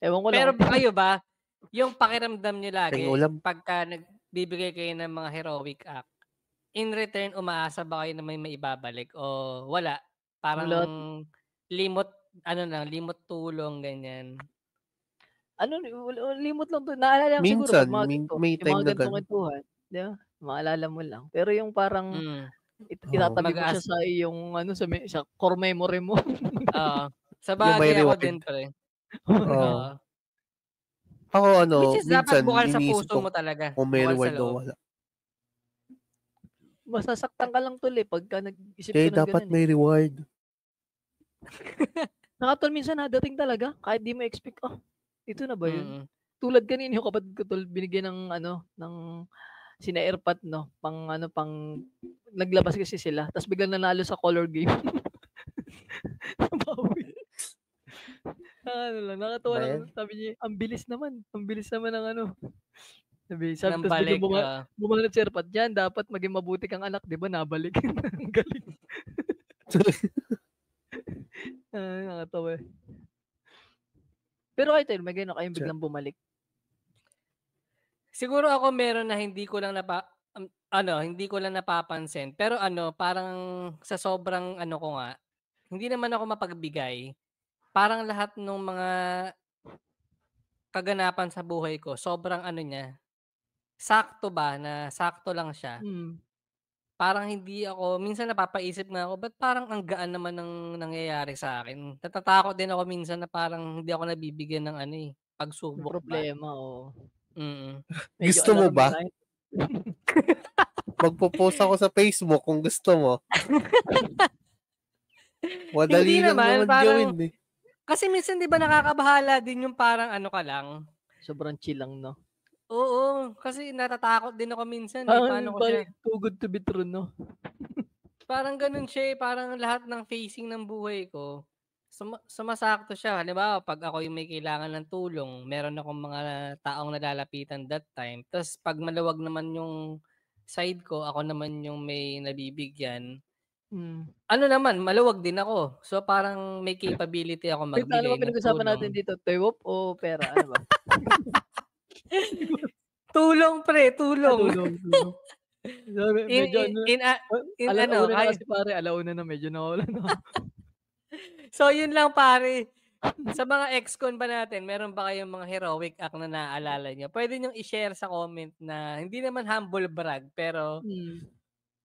Ewan ko lang Pero kung kayo ba, yung pakiramdam niyo Ting lagi ulam. pagka nagbibigay kayo ng mga heroic act, in return umaasa ba kayo na may maibabalik o wala? yung Parang lahat limot limot tulong ganyan? ano, limot lang 'to, naalala ko siguro 'pag Minsan, mga ganito, may yung time mga na ganitong gano'n. kwentuhan, 'di ba, maalala mo lang. Pero yung parang Mm. Oo. itatabi mo siya Mag-aas sa iyong ano, sa core memory mo. Oo. Yung may Sabagay ako reward. din pre. Oo. Oo. Ako Which is dapat minsan bukal sa iniisip puso ko mo talaga, kung may bukal sa reward o loob. wala. Masasaktan ka lang tol, eh, pagka nag-isip Kaya ka ng dapat gano'n, eh. may reward. Saka tol minsan dadating talaga kahit di mo expect, ito na ba 'yun? Mm. Tulad kanina yung kapatid ko tol binigyan ng ano, ng sina airpot 'no, pang ano, pang naglabas kasi sila ta's biglang nanalo sa color game. Nabawi. Ano lang, nakatuwa Ba lang yan? sabi niya, ang bilis naman ng ano, sabi Nang ta's biglang balik, bumanat si airpot, "Diyan dapat maging mabuti kang anak, 'di ba nabalik." Ang galing. Nakakatawa, eh. Pero kayo tol, may gano'n kayong Tsa biglang bumalik? Siguro ako meron na hindi ko lang hindi ko lang napapansin. Pero parang sa sobrang ano ko nga, hindi naman ako mapagbigay. Parang lahat ng mga kaganapan sa buhay ko sobrang ano niya, sakto ba na sakto lang siya. Mm. Parang hindi ako minsan napapaisip nga ako, ba't parang ang gaan naman ng nangyayari sa akin. Natatakot din ako minsan na parang hindi ako nabibigyan ng ano, Yung pagsubok ba. problema, oo. Mm. Medyo Gusto mo alarming ba? nga yun. Magpo-post ako sa Facebook kung gusto mo. Hindi Madali lang naman, naman gawin, parang eh. kasi minsan 'di ba nakakabahala din yung parang ano ka lang. Sobrang chill lang 'no? Oo, kasi natatakot din ako minsan, paano ko siya Parang too good to be true 'no? parang gano'n siya, parang lahat ng facing ng buhay ko sumasakto siya. Halimbawa 'pag ako yung may kailangan ng tulong, meron akong mga taong nalalapitan that time, ta's 'pag maluwag naman yung side ko, ako naman yung may nabibigyan, Hmm. ano naman maluwag din ako. So, parang may capability akong Wait, ano magbigay ba ng pinag-usapan natin tulong. dito, Tewop o pera, ano ba? Tulong pre, tulong. Tulong. Sabi In medyo in ano, in a in ano alauna na kay kasi pare, alauna na medyo nawawala na ako. So yun lang pare. Sa mga ex-con ba natin, meron ba kayong mga heroic act na naaalala niyo? Puwede niyong i-share sa comment na hindi naman humble brag, pero Hmm.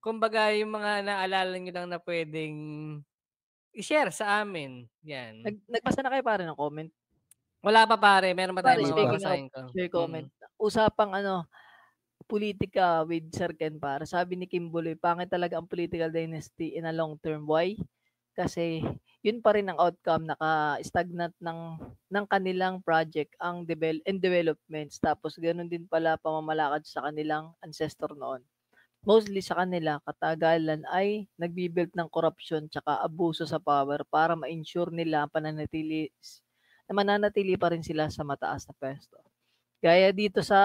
kumbaga yung mga naalala niyo lang na puwedeng i-share sa amin, 'yan. Nagbasa na kayo pare ng comment? Wala pa pare, meron pa Pare tayong Hindi mga pa. speaking of babasahin ko. share comment, usapang ano, pulitika with Sir Ken pare. Sabi ni Kimberly, pangit talaga ang political dynasty in a long term. Why? Kasi yun pa rin ang outcome, naka-stagnant ng kanilang project ang developments. Tapos gano'n din pala pamamalakad sa kanilang ancestor noon. Mostly sa kanila, katagalan ay nagbi-build ng korapsyon tsaka abuso sa power para ma-ensure nila na mananatili pa rin sila sa mataas na pwesto. Gaya dito sa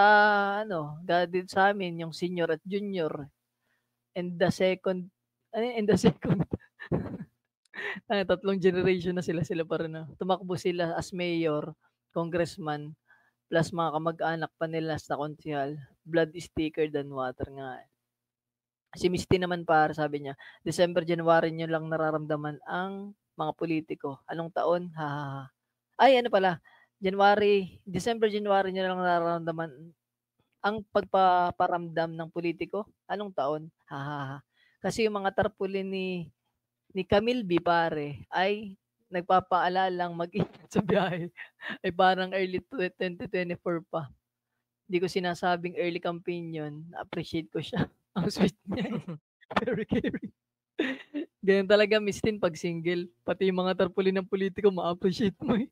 ano, gaya dito sa amin yung senior at junior and the second and the second tatlong generation na sila pa rin na tumakbo sila as mayor, congressman, plus mga kamag-anak pa nila sa konsehal. Blood is thicker than water nga. Si Misty naman pare sabi niya, December, January niyo lang nararamdaman ang mga politiko. Anong taon? Ha. Ay ano pala, December, January niyo lang nararamdaman ang pagpaparamdam ng politiko. Anong taon? Ha. Kasi yung mga tarpaulin ni Camille B pare ay nagpapaalalang mag-ingat sa biyahe ay parang early 2024 pa. Hindi ko sinasabing early campaign yun, appreciate ko siya. Ang sweet niya, very caring. Ganyan talaga Miss Tin 'pag single, pati yung mga tarpaulin ng pulitiko ma-appreciate mo, eh.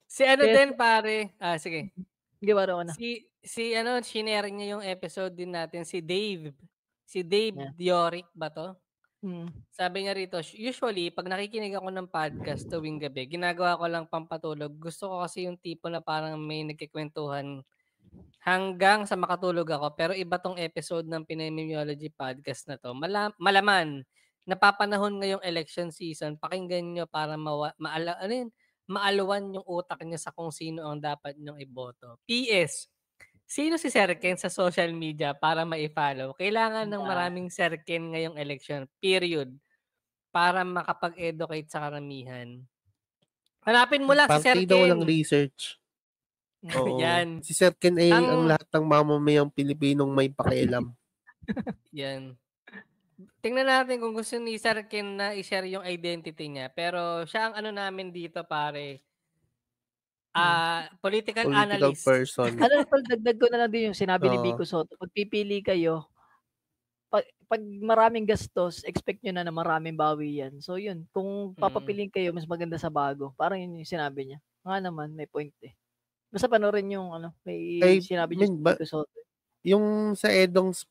Si ano Kaya din pare, sige. sige pare, ako na. Shinare niya yung episode din natin, si Dave. Si Dave Yeah. Dioric ba 'to? Mm. Sabi niya rito, usually 'pag nakikinig ako ng podcast tuwing gabi, ginagawa ko lang pampatulog. Gusto ko kasi yung tipo na parang may nagkukuwentuhan hanggang sa makatulog ako. Pero iba tong episode ng Pinoy Mimiology podcast na to. Malaman, napapanahon ngayong election season, pakinggan nyo para maalawan yung utak niya sa kung sino ang dapat nyong iboto. PS, sino si Sir Ken sa social media para ma-follow? Kailangan ng maraming Sir Ken ngayong election, period. Para makapag-educate sa karamihan. Hanapin mo lang si Sir Partido Ken. walang research. Oo. Yan. Si Sir Ken ay ang lahat ng mamamayang Pilipinong may pakialam. Yan. Tingnan natin kung gusto ni Sir Ken na i-share yung identity niya. Pero siya ang ano namin dito, pare. Political analyst. Person. Dagdag ko na lang din yung sinabi ni Vico Soto. Pag pipili kayo, pag maraming gastos, expect nyo na maraming bawi yan. So yun, kung papapiliin kayo, mas maganda sa bago. Parang yun yung sinabi niya. Nga naman, may point eh. Basta panoorin yung may sinabi niya sa Vico Soto. Yung sa Edong's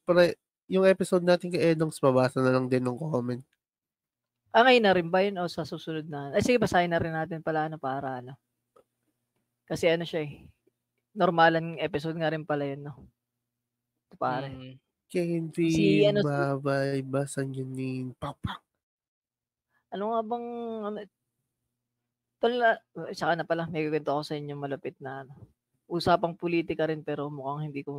yung episode natin kay Edong's, mabasa na lang din ng comment. Ngayon na rin ba yun o sa susunod na? Sige, basahin na rin natin pala para Kasi siya eh. Normalan episode nga rin pala yun, no? Pare. Candy, babay, basan yun ni Papa. Ano nga bang, saka na pala, may kwento ako sa inyo malapit na usapang politika rin pero mukhang hindi ko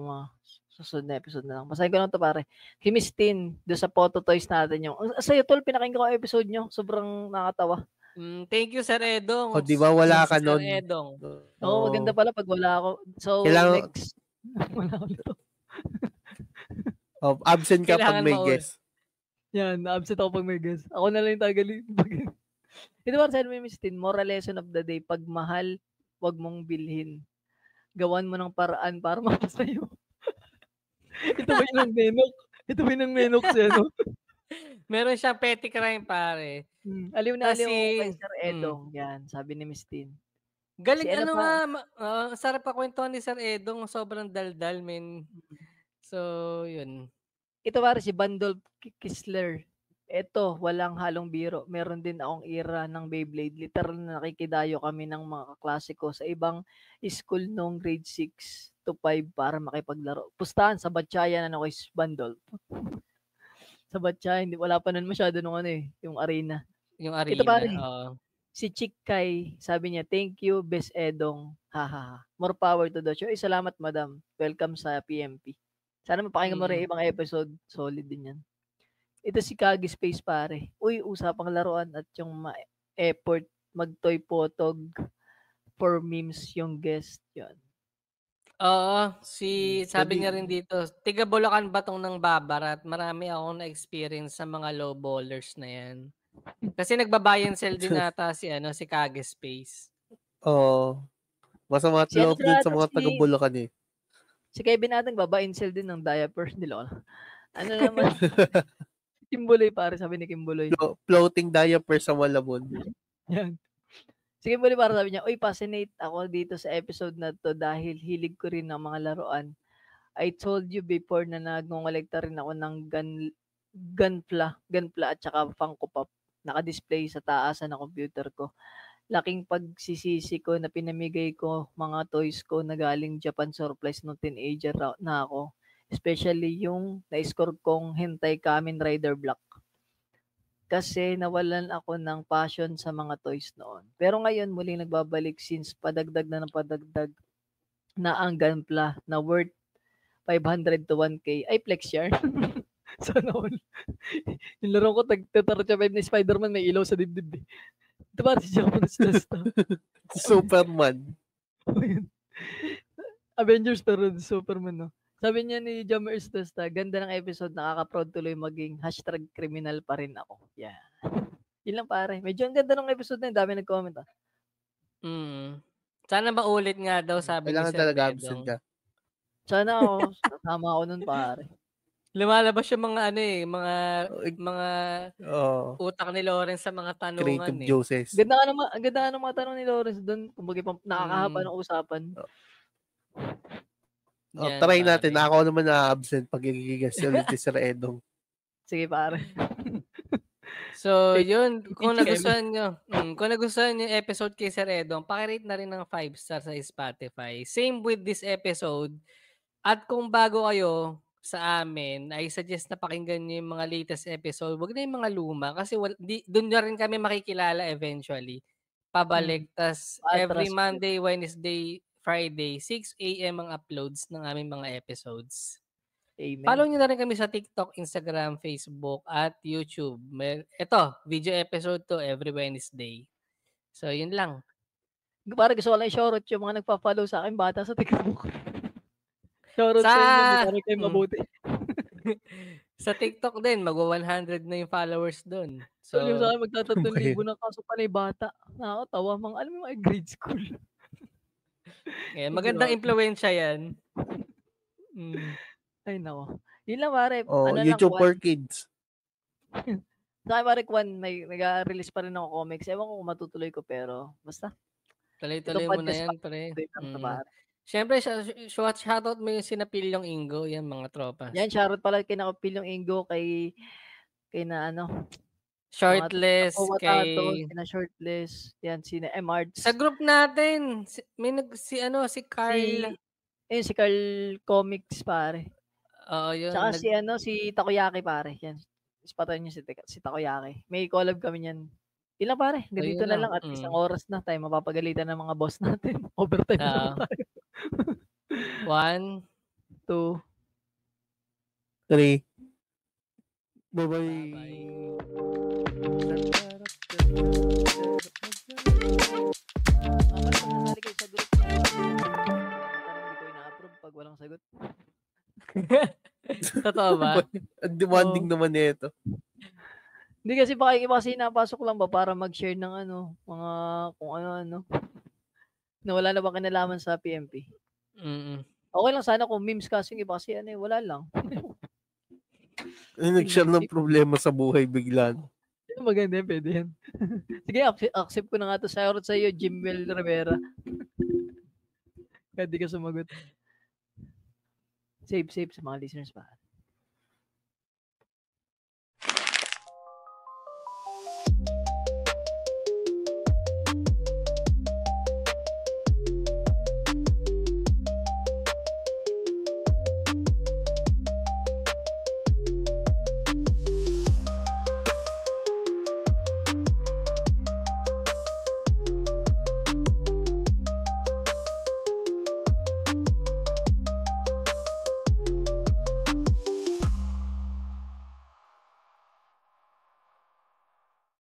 susunod na episode na lang. Basahin ko lang ito pare. Si Miss Tin, doon sa photo toys natin yung, sa'yo tol, pinakinggan ko episode nyo. Sobrang nakatawa. Thank you, Sir Edong. O, di ba wala ka nun? Sir Edong. Oo, maganda pala pag wala ako. So, next, wala ako nito. Absent ka pag may guest. Yan, absent ako pag may guest. Ako na lang yung tagali. Ito ba, sabi mo, Miss Tin, moral lesson of the day, pag mahal, wag mong bilhin. Gawan mo ng paraan para mapasayo. Ito ba yung menok? Ito ba yung menok siya, no? Meron siyang petty crime, pare. Aliw na aliw kay Sir Edong. Yan, sabi ni Miss Tin. Galing sarap pa kwentuhan ni Sir Edong. Sobrang daldal, men. So, yun. Ito pare si Bandol Kisler. Ito, walang halong biro. Meron din akong era ng Beyblade. Literal na nakikidayo kami ng mga kaklase ko sa ibang school noong grade 6 to 5 para makipaglaro. Pustahan sa Batchayan kay Bandol. Sa Batchayan, wala pa nun masyado nung yung arena. Yung arena. Ito pare, si Chick Kai, sabi niya, thank you, Bes Edong. Hahaha. More power to the show. Salamat, madam. Welcome sa PMP. Sana mapakinggan mo rin ibang episode. Solid din yan. Ito si Kagi Space pare. Uy, usapang laruan at yung effort mag-toy potog for memes yung guest. Yan. Oo, sabi niya rin dito, tiga Bulacan ba tong ng Babarat? Marami akong na-experience sa mga low ballers na yan. Kasi nagbabuy and sell din nata si Kage Space. Oo. Masama at loob din sa mga taga Bulacan eh. Si Kevin natin babuy and sell din ng diapers nila. Ano naman? Kimbuloy pare, sabi ni Kimbuloy. Floating diaper sa Malabon. Yan. Si Kimbuloy pare, sabi niya, uy, fascinate ako dito sa episode na to dahil hilig ko rin ng mga laruan. I told you before na nagngongolekta rin ako ng gunpla at saka Funko Pop. Naka-display sa taasan ng computer ko. Laking pagsisisi ko na pinamigay ko mga toys ko na galing Japan surplus nung teenager na ako. Especially yung na-score kong Hentai Kamen Rider Black. Kasi nawalan ako ng passion sa mga toys noon. Pero ngayon muling nagbabalik since padagdag na ang Gunpla na worth 500 to 1K. Ay, flex yarn. Sana all. Yung laro ko, tag-5 na Spider-Man, may ilaw sa dibdib eh. Ito ba si Japanese Dasta? Superman. Avengers pero Superman, no? Sabi niya ni Jammers Dasta, ganda ng episode, nakaka-proud tuloy maging #criminal pa rin ako. Yeah. Yun lang pare. Medyo ang ganda ng episode na yun. Dami nag-comment ah. Sana maulit nga daw, sabi ni Sir talaga absent ka. Sana ako. Tama ako nun pare. Lumalabas yung mga mga utak ni Lawrence sa mga tanungan. Creative juices. Ganda nga ng mga tanong ni Lawrence doon. Kumbaga nakakahaba ng usapan. Try natin. Ako naman na-absent pag i-guess ulit si Sir Edong. Sige pare. So, Take- yun. Kung TTM. nagustuhan nyo yung episode kay Sir Edong, pakirate na rin ng 5 stars sa Spotify. Same with this episode. At kung bago kayo sa amin, I suggest na pakinggan nyo yung mga latest episode. Huwag na yung mga luma kasi doon na rin kami makikilala eventually. Pabalik. Tas every Atras. Monday, Wednesday, Friday, 6 a.m. ang uploads ng aming mga episodes. Amen. Follow nyo na rin kami sa TikTok, Instagram, Facebook, at YouTube. Ito, video episode to every Wednesday. So, yun lang. Para gusto ko lang i-shoutout yung mga nagpa-follow sa akin bata sa TikTok. Shoutout Sa- sa inyo, magkano kayo mabuti. Sa TikTok din, mag-100 na yung followers doon. So, So, yung sa akin magta-3,000 Okay. na kaso panay bata. Nakakatawa, alam mo mga grade school. magandang impluensya yan. Ay, nako. Yun lang, pare. Oh, Ano YouTube lang, for kids. sa akin, pare, Kwan, nag-release pa rin ako comics. Ewan ko kung matutuloy ko, pero basta. Tuloy-tuloy Itong mo na podcast yan, pre. Pare. Siyempre, shoutout mo yung sinapilyong Ingo, yan mga tropa. Yan, shoutout pala kay Nakapil yung Ingo, kay na ano, Shortless, kay kay... na Shortless, yan, si Emards. Sa group natin, si Carl. Si Carl Comics, pare. Oo, yun. Tsaka si Takoyaki, pare. Yan. Ispatan niyo si Takoyaki. May collab kami niyan. Ilang pare, ganito yun na lang. lang at isang oras na tayo mapapagalitan ng mga boss natin. Overtime na Oo. tayo. 1, 2. 3. Bye-bye. bye-bye. Nasali kayo sa group. Hindi ko ina-approve pag walang sagot. Totoo ba? Ang demanding naman nito. Hindi kasi baka kasi napasok lang ba para mag-share ng mga kung ano-ano. Na wala na ba kinalaman sa PMP? Okay lang sana kung memes kasi yung iba kasi wala lang. Nag-share ng problema sa buhay bigla. Maganda yan, pwede yan. Sige, accept ko na nga ito. Shoutout sa iyo, Jimwell Rivera. Kaya di ka sumagot. Save sa mga listeners pa.